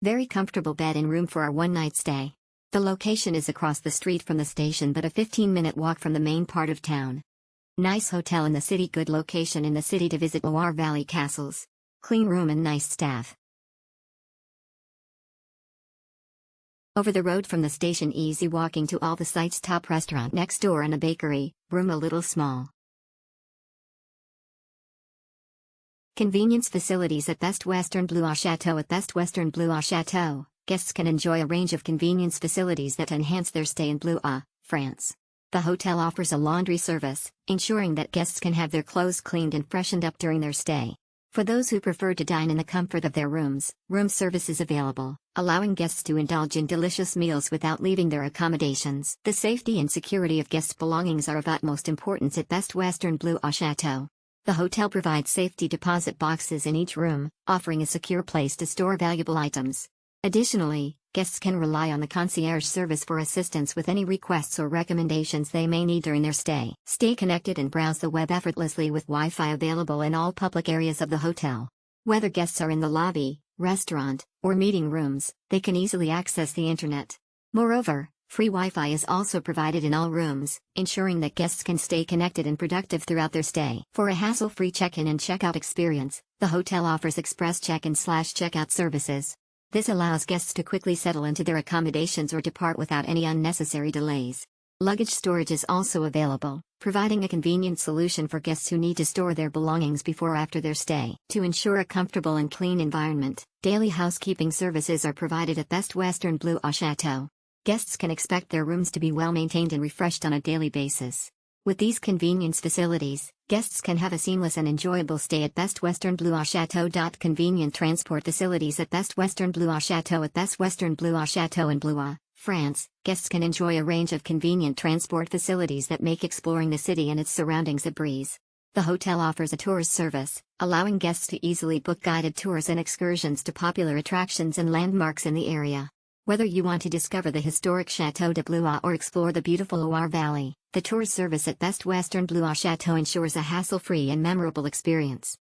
Very comfortable bed and room for our one-night stay. The location is across the street from the station but a 15-minute walk from the main part of town. Nice hotel in the city, good location in the city to visit Loire Valley castles. Clean room and nice staff. Over the road from the station, easy walking to all the sites, top restaurant next door and a bakery, room a little small. Convenience facilities at Best Western Blois Chateau. At Best Western Blois Chateau, guests can enjoy a range of convenience facilities that enhance their stay in Blois, France. The hotel offers a laundry service, ensuring that guests can have their clothes cleaned and freshened up during their stay. For those who prefer to dine in the comfort of their rooms, room service is available, allowing guests to indulge in delicious meals without leaving their accommodations. The safety and security of guests' belongings are of utmost importance at Best Western Blois Chateau. The hotel provides safety deposit boxes in each room, offering a secure place to store valuable items. Additionally, guests can rely on the concierge service for assistance with any requests or recommendations they may need during their stay. Stay connected and browse the web effortlessly with Wi-Fi available in all public areas of the hotel. Whether guests are in the lobby, restaurant, or meeting rooms, they can easily access the internet. Moreover, free Wi-Fi is also provided in all rooms, ensuring that guests can stay connected and productive throughout their stay. For a hassle-free check-in and check-out experience, the hotel offers express check-in/check-out services. This allows guests to quickly settle into their accommodations or depart without any unnecessary delays. Luggage storage is also available, providing a convenient solution for guests who need to store their belongings before or after their stay. To ensure a comfortable and clean environment, daily housekeeping services are provided at Best Western Blois Chateau. Guests can expect their rooms to be well maintained and refreshed on a daily basis. With these convenience facilities, guests can have a seamless and enjoyable stay at Best Western Blois Chateau. Convenient transport facilities at Best Western Blois Chateau. At Best Western Blois Chateau in Blois, France, guests can enjoy a range of convenient transport facilities that make exploring the city and its surroundings a breeze. The hotel offers a tours service, allowing guests to easily book guided tours and excursions to popular attractions and landmarks in the area. Whether you want to discover the historic Chateau de Blois or explore the beautiful Loire Valley, the tour service at Best Western Blois Chateau ensures a hassle-free and memorable experience.